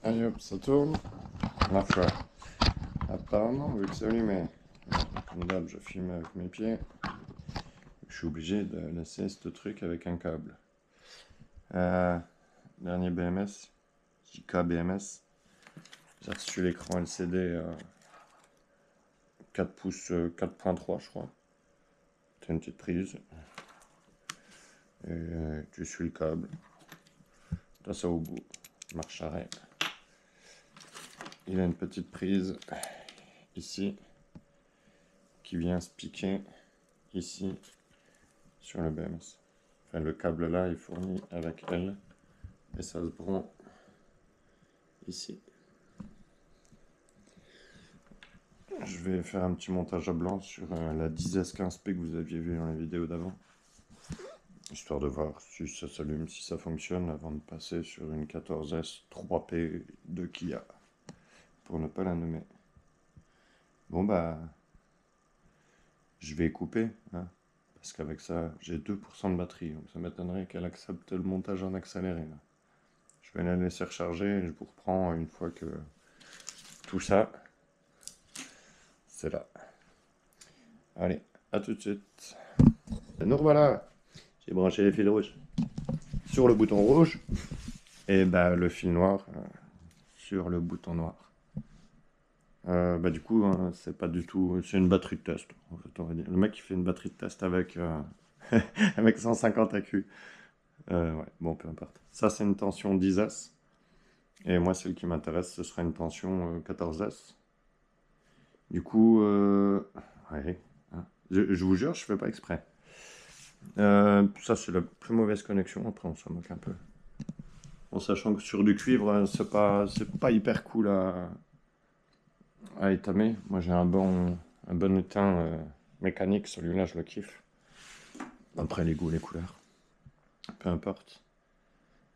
Allez hop, ça tourne. Ma foi. Apparemment, vu que c'est allumé, comme d'hab, je filme avec mes pieds. Je suis obligé de laisser ce truc avec un câble. Dernier BMS, JK BMS. J'ai reçu l'écran LCD 4 pouces 4.3, je crois. C'est une petite prise. Et tu suis le câble. T'as ça au bout. Marche arrêt. Il a une petite prise ici qui vient se piquer ici sur le BMS. Enfin, le câble là est fourni avec elle et ça se branche ici. Je vais faire un petit montage à blanc sur la 10S15P que vous aviez vu dans la vidéo d'avant, histoire de voir si ça s'allume, si ça fonctionne, avant de passer sur une 14S 3P de Kia, pour ne pas la nommer. Bon bah, je vais couper, hein, parce qu'avec ça, j'ai 2% de batterie, donc ça m'étonnerait qu'elle accepte le montage en accéléré. Là. Je vais la laisser recharger et je vous reprends une fois que tout ça, c'est là. Allez, à tout de suite. Et nous revoilà. J'ai branché les fils rouges sur le bouton rouge et bah, le fil noir sur le bouton noir. Bah, du coup, hein, c'est pas du tout. C'est une batterie de test, en fait, on va dire. Le mec, il fait une batterie de test avec, avec 150 AQ. Ouais, bon, peu importe. Ça, c'est une tension 10S. Et moi, celle qui m'intéresse, ce sera une tension 14S. Du coup, ouais, hein. Je vous jure, je fais pas exprès. Ça, c'est la plus mauvaise connexion. Après, on s'en moque un peu. En sachant que sur du cuivre, c'est pas hyper cool à étamer. Moi, j'ai un bon étain mécanique. Celui-là, je le kiffe. Après, les goûts, les couleurs. Peu importe.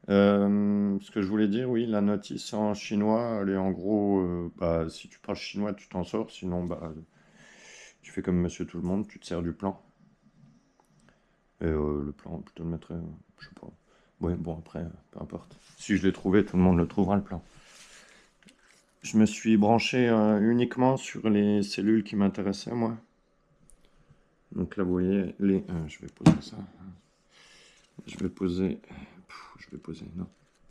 Ce que je voulais dire, oui, la notice en chinois, elle est en gros, bah, si tu parles chinois, tu t'en sors. Sinon, bah, tu fais comme Monsieur Tout le Monde, tu te sers du plan. Et le plan, plutôt le mettre, je sais pas. Ouais, bon, après, peu importe. Si je l'ai trouvé, tout le monde le trouvera, le plan. Je me suis branché uniquement sur les cellules qui m'intéressaient, moi. Donc là, vous voyez, je vais poser ça. Je vais poser... Non.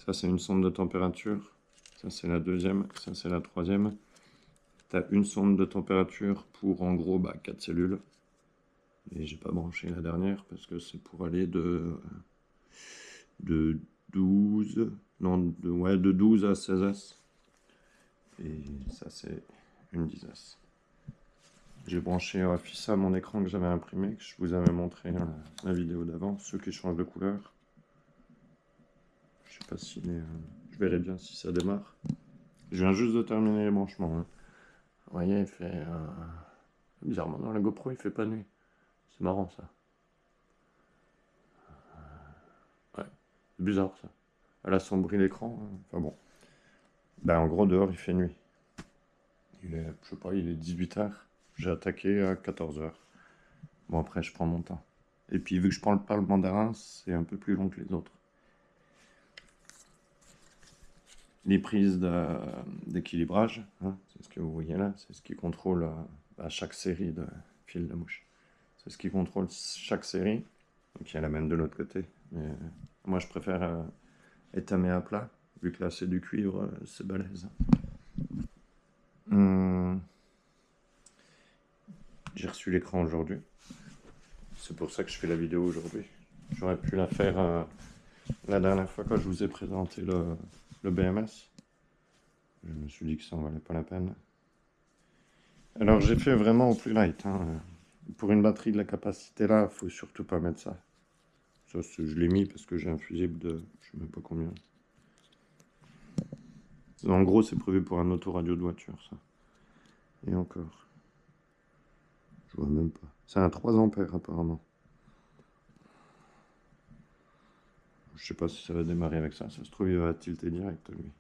Ça, c'est une sonde de température. Ça, c'est la deuxième. Ça, c'est la troisième. Tu as une sonde de température pour, en gros, 4 cellules. Et j'ai pas branché la dernière parce que c'est pour aller de 12... Non, de 12 à 16S. Et ça, c'est une 10S. J'ai branché à mon écran que j'avais imprimé, que je vous avais montré dans la vidéo d'avant, ceux qui changent de couleur. Je sais pas si je verrai bien si ça démarre. Je viens juste de terminer les branchements. Hein. Vous voyez, il fait... bizarrement, dans la GoPro, il fait pas nuit. C'est marrant, ça. Ouais, c'est bizarre, ça. Elle assombrit l'écran. Hein. Enfin bon. En gros, dehors, il fait nuit. Il est, je sais pas, il est 18h. J'ai attaqué à 14h. Bon, après, je prends mon temps. Et puis, vu que je parle pas le mandarin, c'est un peu plus long que les autres. Les prises d'équilibrage, hein, c'est ce que vous voyez là, c'est ce qui contrôle chaque série de fils de mouche. C'est ce qui contrôle chaque série. Donc il y a la même de l'autre côté. Mais moi je préfère étamer à plat, vu que là c'est du cuivre, c'est balèze. J'ai reçu l'écran aujourd'hui. C'est pour ça que je fais la vidéo aujourd'hui. J'aurais pu la faire la dernière fois quand je vous ai présenté le BMS. Je me suis dit que ça en valait pas la peine. Alors j'ai fait vraiment au plus light. Hein. Pour une batterie de la capacité là, faut surtout pas mettre ça. Ça je l'ai mis parce que j'ai un fusible de je sais même pas combien. En gros c'est prévu pour un autoradio de voiture ça. Et encore. Je vois même pas. C'est un 3 ampères apparemment. Je sais pas si ça va démarrer avec ça. Ça se trouve il va tilter direct lui.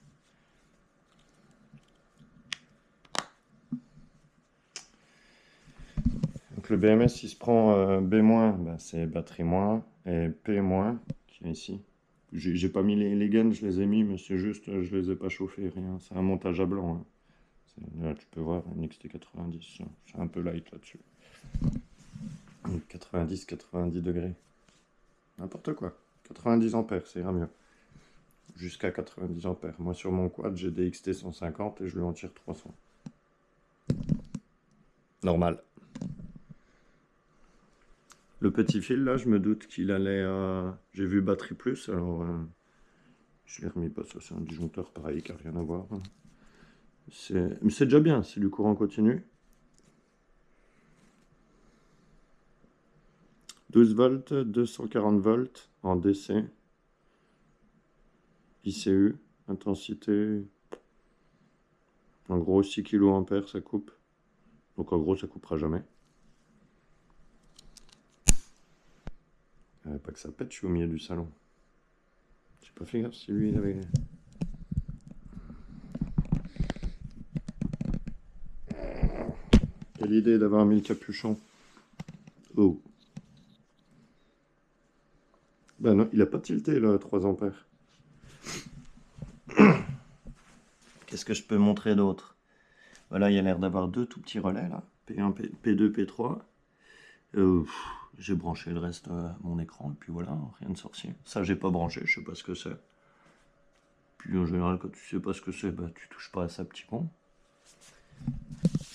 Donc le BMS il se prend B-, c'est batterie moins, et P-, qui est ici, J'ai pas mis les gaines, je les ai mis, mais c'est juste, je les ai pas chauffés, rien. C'est un montage à blanc, hein. Là, tu peux voir, une XT90, c'est un peu light là-dessus. 90 degrés. N'importe quoi. 90 ampères, ça ira mieux. Jusqu'à 90 ampères. Moi, sur mon quad, j'ai des XT 150 et je lui en tire 300. Normal. Le petit fil, là, je me doute qu'il allait à... J'ai vu batterie plus, alors... je l'ai remis pas, ça c'est un disjoncteur pareil, qui n'a rien à voir. Mais c'est déjà bien, c'est du courant continu. 12 volts, 240 volts en DC. ICU, intensité... En gros, 6 kA ça coupe. Donc en gros, ça coupera jamais. Pas que ça pète, je suis au milieu du salon. J'ai pas fait gaffe si lui il avait... Quelle idée d'avoir mis le capuchon. Oh. Ben non, il a pas tilté là, 3 ampères. Qu'est-ce que je peux montrer d'autre? Voilà, il y a l'air d'avoir deux tout petits relais là. P1, P2, P3. J'ai branché le reste à mon écran, et puis voilà, rien de sorcier. Ça, j'ai pas branché, je sais pas ce que c'est. Puis en général, quand tu sais pas ce que c'est, bah tu touches pas à ça, petit con.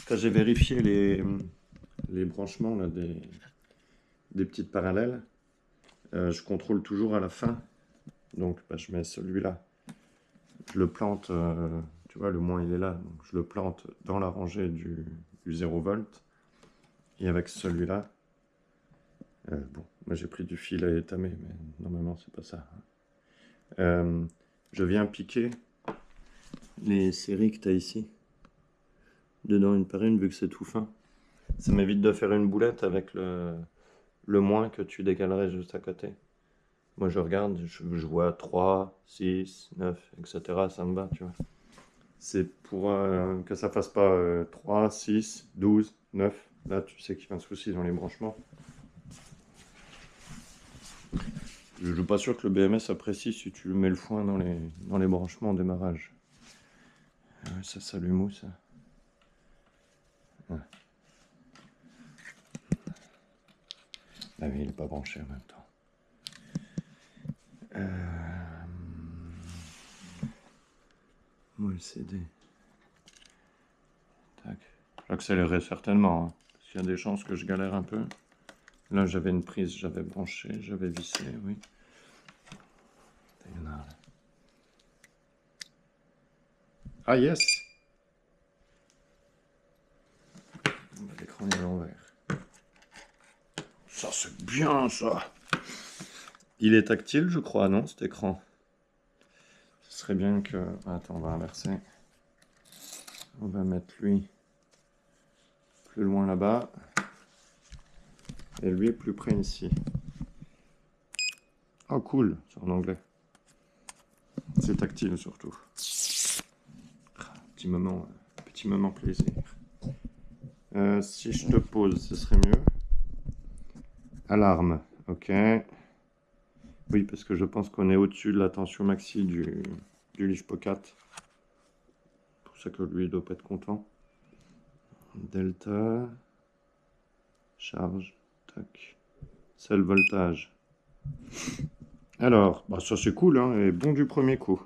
Quand j'ai vérifié les branchements là, des petites parallèles, je contrôle toujours à la fin. Donc bah, je mets celui-là. Je le plante, tu vois, le moins il est là. Donc je le plante dans la rangée du 0 volt. Et avec celui-là, bon, moi j'ai pris du fil à étamer, mais normalement c'est pas ça. Je viens piquer les séries que tu as ici, dedans une par une, vu que c'est tout fin. Ça m'évite de faire une boulette avec le moins que tu décalerais juste à côté. Moi je regarde, je vois 3, 6, 9, etc. Ça me va, tu vois. C'est pour que ça fasse pas 3, 6, 12, 9. Là tu sais qu'il y a un souci dans les branchements. Je suis pas sûr que le BMS apprécie si tu mets le foin dans les branchements en démarrage. Ça s'allume où ça? Ouais. Ah oui, il n'est pas branché en même temps. Moi le CD. Tac. J'accélérerai certainement, hein, parce qu'il y a des chances que je galère un peu. Là j'avais une prise, j'avais branché, j'avais vissé, oui. Ah yes! L'écran est à l'envers. Ça c'est bien ça! Il est tactile je crois, non, cet écran? Ce serait bien que... Attends, on va inverser. On va mettre lui plus loin là-bas. Et lui plus près ici. Oh cool, c'est en anglais. C'est tactile surtout. Petit moment plaisir. Si je te pose, ce serait mieux. Alarme, ok. Oui, parce que je pense qu'on est au-dessus de la tension maxi du LiftPocket. C'est pour ça que lui, il doit pas être content. Delta. Charge. Tac. C'est le voltage. Alors, bah ça c'est cool, hein, et bon du premier coup.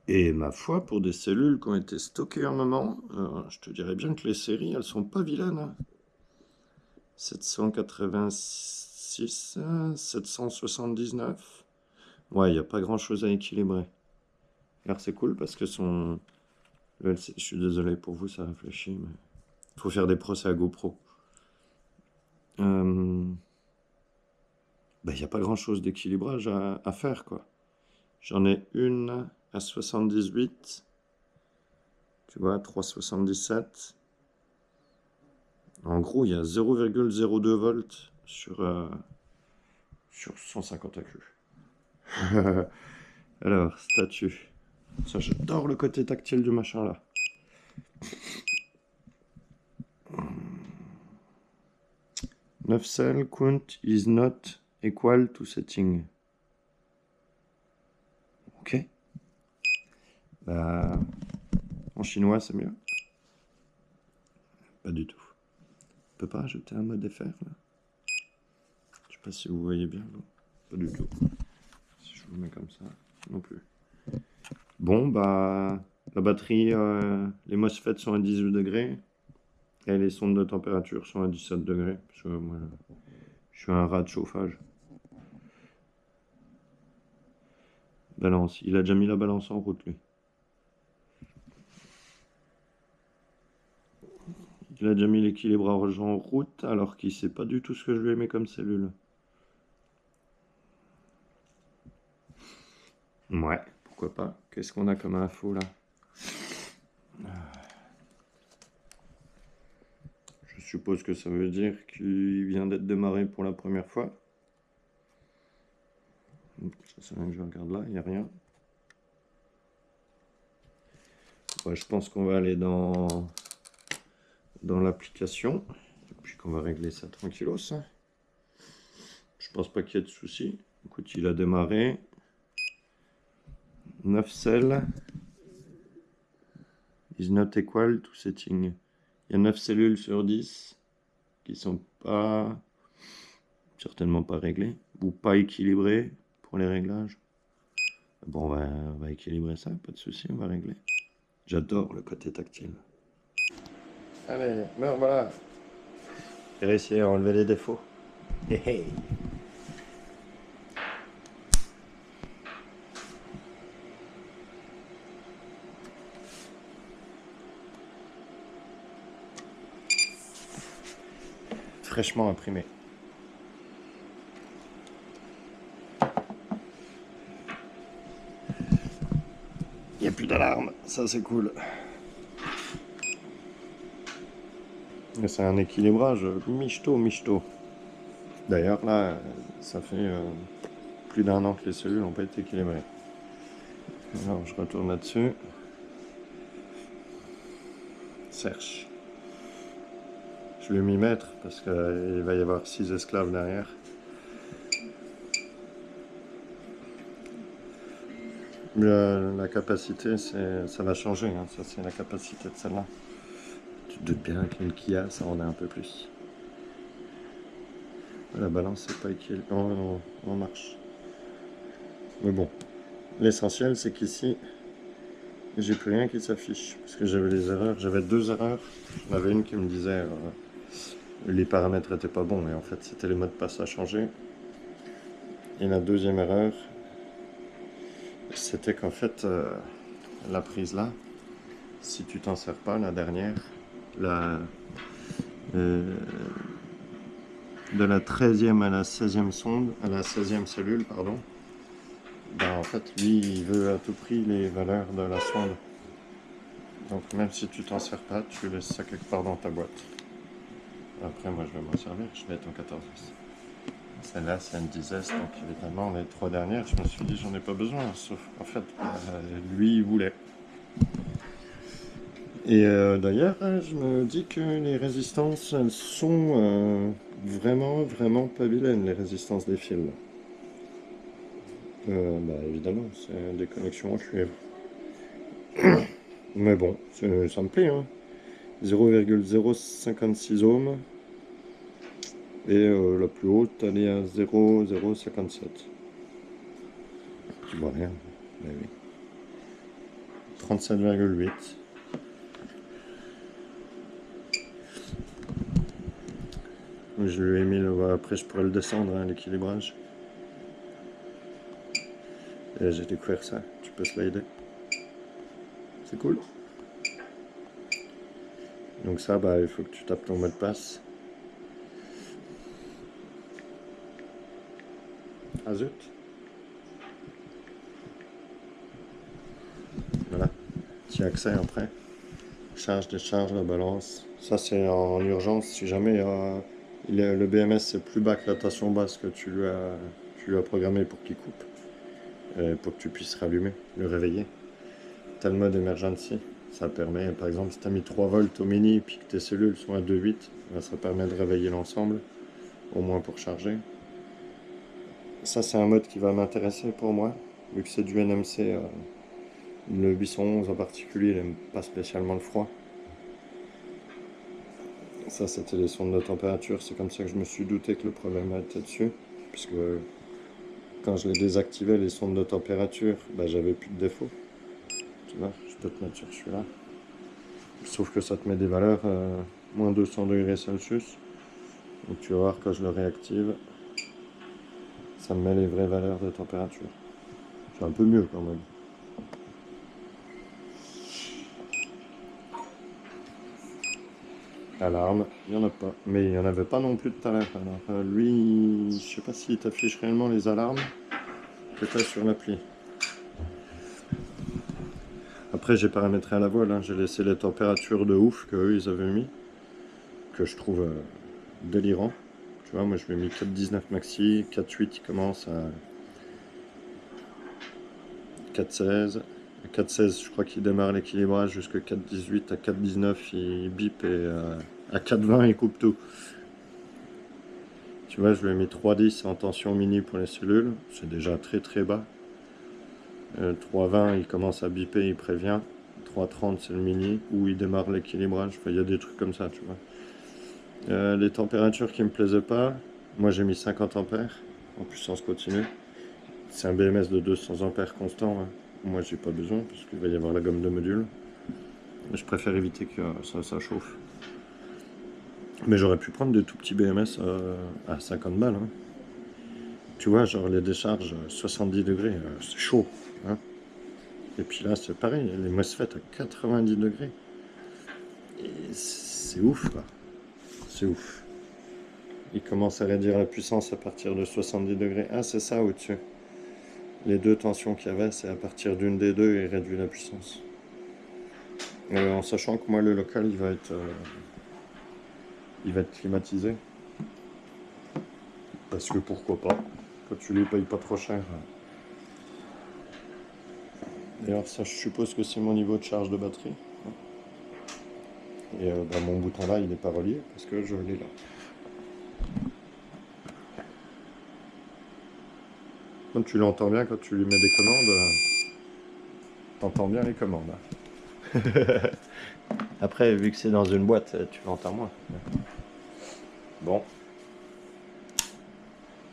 Et ma foi, pour des cellules qui ont été stockées un moment, je te dirais bien que les séries, elles sont pas vilaines, hein. 786, 779. Ouais, il n'y a pas grand chose à équilibrer. Alors c'est cool parce que je suis désolé pour vous, ça réfléchit, mais il faut faire des procès à GoPro. Il n'y a pas grand chose d'équilibrage à faire, quoi. J'en ai une à 78. Tu vois, 3,77. En gros, il y a 0,02 volts sur 150 AQ. Alors, statut. Ça, j'adore le côté tactile du machin là. 9 cell count is not equal to setting. Ok. Bah, en chinois, c'est mieux. Pas du tout. On peut pas rajouter un mode FR là? Je sais pas si vous voyez bien. Non. Pas du tout. Si je vous mets comme ça, non plus. Bon, bah, la batterie, les MOSFET sont à 18 degrés et les sondes de température sont à 17 degrés. Parce que moi, je suis un rat de chauffage. Balance. Il a déjà mis la balance en route, lui. Il a déjà mis l'équilibrage en route alors qu'il sait pas du tout ce que je lui ai mis comme cellule. Ouais, pourquoi pas. Qu'est-ce qu'on a comme info là? Je suppose que ça veut dire qu'il vient d'être démarré pour la première fois. C'est rien que je regarde là, il n'y a rien. Ouais, je pense qu'on va aller dans l'application. Et puis qu'on va régler ça tranquillos. Je pense pas qu'il y ait de soucis. Écoute, il a démarré. 9 cells is not equal to setting. Il y a 9 cellules sur 10 qui sont pas, certainement pas réglées ou pas équilibrées pour les réglages. Bon, on va équilibrer ça, pas de souci, on va régler. J'adore le côté tactile. Allez, ben voilà. J'ai réussi à enlever les défauts. Hey, hey. Fraîchement imprimé. Il n'y a plus d'alarme, ça c'est cool. C'est un équilibrage michto. D'ailleurs là, ça fait plus d'un an que les cellules n'ont pas été équilibrées. Alors je retourne là-dessus. Cherche. Je vais m'y mettre parce qu'il va y avoir 6 esclaves derrière. La capacité, ça va changer. Hein. Ça, c'est la capacité de celle-là. Tu te doutes bien qu'une Kia, ça en a un peu plus. La balance, c'est pas équilibré. On marche. Mais bon, l'essentiel, c'est qu'ici, j'ai plus rien qui s'affiche. Parce que j'avais des erreurs. J'avais 2 erreurs. Il y en avait une qui me disait les paramètres étaient pas bons. Et en fait, c'était les mots de passe à changer. Et la deuxième erreur, c'était qu'en fait, la prise là, si tu t'en sers pas, la dernière, de la 13e à la 16e sonde, à la 16e cellule, pardon, ben en fait, lui, il veut à tout prix les valeurs de la sonde. Donc même si tu t'en sers pas, tu laisses ça quelque part dans ta boîte. Après, moi, je vais m'en servir, je vais être en 14S. Celle-là, c'est une 10S, donc évidemment, les 3 dernières, je me suis dit, j'en ai pas besoin, sauf en fait, lui, il voulait. Et d'ailleurs, je me dis que les résistances, elles sont vraiment pas vilaines, les résistances des fils. Bah évidemment, c'est des connexions en cuivre. Mais bon, ça me plaît, hein. 0,056 ohms. Et la plus haute, elle est à 0,057. Tu vois rien, mais oui. 37,8. Je lui ai mis le... Après, je pourrais le descendre, hein, l'équilibrage. Et j'ai découvert ça. Tu peux slider. C'est cool. Donc ça, bah, il faut que tu tapes ton mot de passe. Ah zut. Voilà. Tu as accès après. Charge, décharge, la balance. Ça, c'est en urgence. Si jamais le BMS c'est plus bas que la tension basse que tu lui as programmé pour qu'il coupe. Pour que tu puisses rallumer, le réveiller. Tu as le mode emergency. Ça permet, par exemple, si tu as mis 3 volts au mini et puis que tes cellules sont à 2,8, ça permet de réveiller l'ensemble. au moins pour charger. Ça, c'est un mode qui va m'intéresser pour moi, vu que c'est du NMC. Le 811 en particulier, il n'aime pas spécialement le froid. Ça, c'était les sondes de température. C'est comme ça que je me suis douté que le problème était dessus. Puisque quand je les désactivais, les sondes de température, bah, j'avais plus de défaut. Tu vois, je peux te mettre sur celui-là. Sauf que ça te met des valeurs moins 200 degrés Celsius. Donc tu vas voir, quand je le réactive, ça me met les vraies valeurs de température. C'est un peu mieux quand même. Alarme, il n'y en a pas. Mais il n'y en avait pas non plus tout à l'heure. Alors lui, je sais pas s'il t'affiche réellement les alarmes que tu as sur l'appli. Après, j'ai paramétré à la voile, hein. J'ai laissé les températures de ouf qu'eux ils avaient mis, que je trouve délirant. Tu vois, moi je lui ai mis 4,19 maxi, 4,8 il commence à 4,16. À 4,16, je crois qu'il démarre l'équilibrage jusqu'à 4,18. À 4,19, il bip et à 4,20, il coupe tout. Tu vois, je lui ai mis 3,10 en tension mini pour les cellules. C'est déjà très très bas. 3,20, il commence à biper, il prévient. 3,30, c'est le mini, où il démarre l'équilibrage. Enfin, il y a des trucs comme ça, tu vois. Les températures qui me plaisaient pas, moi j'ai mis 50 ampères en puissance continue. C'est un BMS de 200 ampères constant, hein. Moi j'ai pas besoin parce qu'il va y avoir la gomme de module. Je préfère éviter que ça chauffe. Mais j'aurais pu prendre des tout petits BMS à 50 balles, hein. Tu vois, genre les décharges 70 degrés, c'est chaud, hein. Et puis là c'est pareil, les MOSFET à 90 degrés. Et c'est ouf, quoi. C'est ouf. Il commence à réduire la puissance à partir de 70 degrés. Ah, c'est ça au-dessus. Les deux tensions qu'il y avait, c'est à partir d'une des deux, il réduit la puissance. En sachant que moi, le local, il va être climatisé. Parce que pourquoi pas, quand tu les payes pas trop cher. D'ailleurs, ça, je suppose que c'est mon niveau de charge de batterie. Et bah, mon bouton là, il n'est pas relié parce que je l'ai là. Quand tu l'entends bien, quand tu lui mets des commandes, t'entends bien les commandes. Après, vu que c'est dans une boîte, tu l'entends moins. Bon,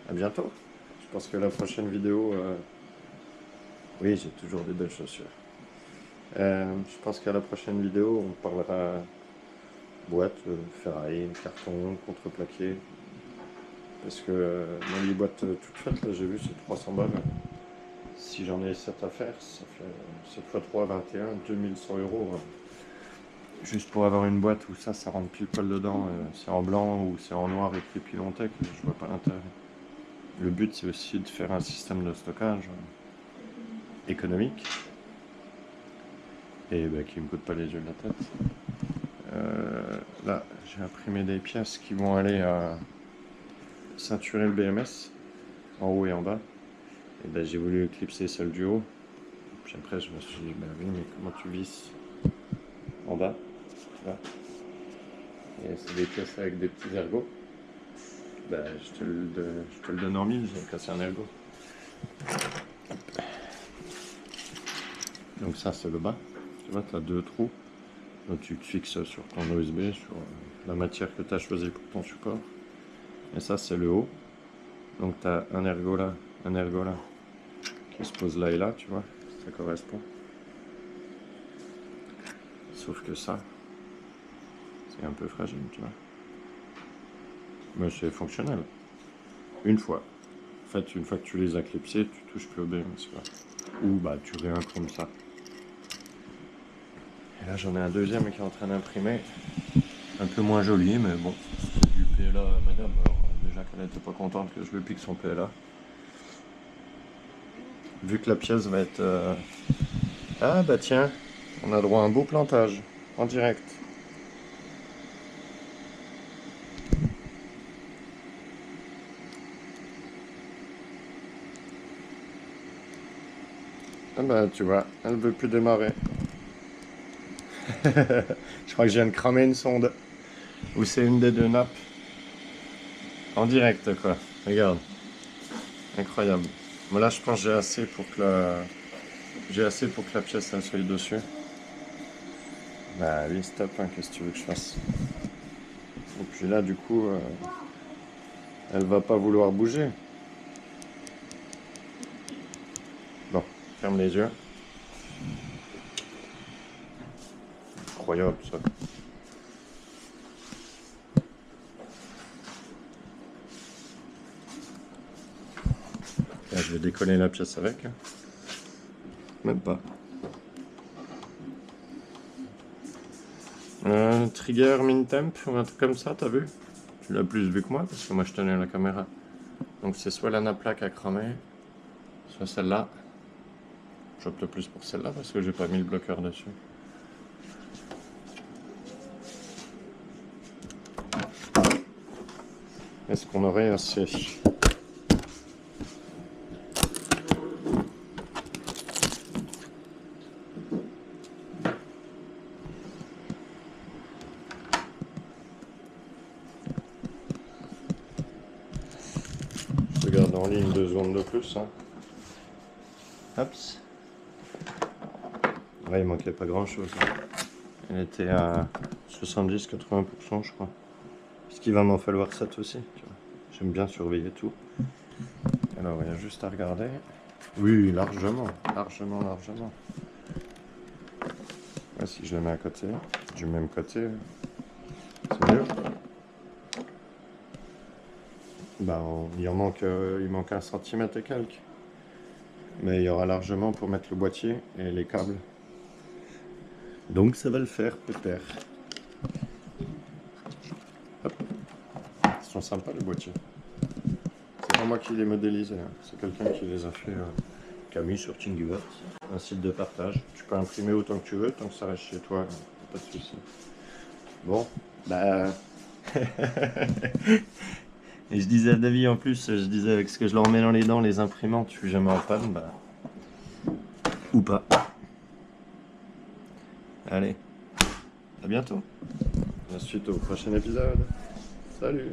à bientôt. Je pense que la prochaine vidéo... Oui, j'ai toujours des belles chaussures. Je pense qu'à la prochaine vidéo, on parlera boîte, ferraille, carton, contreplaqué. Parce que moi, les boîtes toutes faites, là, j'ai vu, c'est 300 balles. Si j'en ai 7 à faire, ça fait 7 x 3, 21, 2100 euros. Juste pour avoir une boîte où ça rentre pile poil dedans, c'est en blanc ou c'est en noir écrit Pilontech, je vois pas l'intérêt. Le but, c'est aussi de faire un système de stockage économique et bah, qui me coûte pas les yeux de la tête. Là, j'ai imprimé des pièces qui vont aller à ceinturer le BMS en haut et en bas. Et ben, j'ai voulu éclipser celle du haut. Puis après, je me suis dit, bah oui, mais comment tu visses en bas, tu vois? Et c'est des pièces avec des petits ergots. Bah, je te le donne en mille, j'ai cassé un ergot. Donc ça, c'est le bas. Tu vois, tu as deux trous. Donc tu te fixes sur ton USB, sur la matière que tu as choisie pour ton support. Et ça, c'est le haut. Donc tu as un ergot là, qui se pose là et là, tu vois, ça correspond. Sauf que ça, c'est un peu fragile, tu vois. Mais c'est fonctionnel. Une fois. En fait, une fois que tu les as clipsés, tu touches plus au BMS, quoi. Ou bah tu réimprimes ça. Et là, j'en ai un deuxième qui est en train d'imprimer. Un peu moins joli, mais bon. Du PLA à madame. Alors, déjà qu'elle n'était pas contente que je lui pique son PLA. Vu que la pièce va être... Ah bah tiens, on a droit à un beau plantage, en direct. Ah bah tu vois, elle veut plus démarrer. Je crois que je viens de cramer une sonde. Ou c'est une des deux nappes. En direct, quoi. Regarde. Incroyable. Bon, là, je pense que j'ai assez pour que la pièce elle soit dessus. Bah, allez, stop, hein, qu'est-ce que tu veux que je fasse? Et puis là, du coup, elle va pas vouloir bouger. Bon, ferme les yeux. Incroyable, ça. Là, je vais décoller la pièce avec. Même pas. Trigger min-temp ou un truc comme ça, t'as vu? Tu l'as plus vu que moi parce que moi je tenais la caméra. Donc c'est soit la plaque à cramer, soit celle-là. J'opte plus pour celle-là parce que j'ai pas mis le bloqueur dessus. Est-ce qu'on aurait assez? Je garde en ligne 2 secondes de plus. Hein. Hops. Ouais, il manquait pas grand chose. Hein. Elle était à 70-80%, je crois. Parce qu'il va m'en falloir 7 aussi. J'aime bien surveiller tout. Alors, il y a juste à regarder. Oui, largement. Largement, largement. Ouais, si je le mets à côté, du même côté, c'est mieux. Bah, il manque 1 centimètre et quelques. Mais il y aura largement pour mettre le boîtier et les câbles. Donc ça va le faire, peut-être. Hop. Ils sont sympas les boîtiers. C'est pas moi qui les modélisais, hein. C'est quelqu'un qui les a fait, qui a mis sur Thingiverse, un site de partage. Tu peux imprimer autant que tu veux, tant que ça reste chez toi, pas de souci. Bon, bah... Et je disais à David en plus, je disais avec ce que je leur mets dans les dents, les imprimantes, je suis jamais en panne, bah... Ou pas. Allez, à bientôt. La suite au prochain épisode. Salut.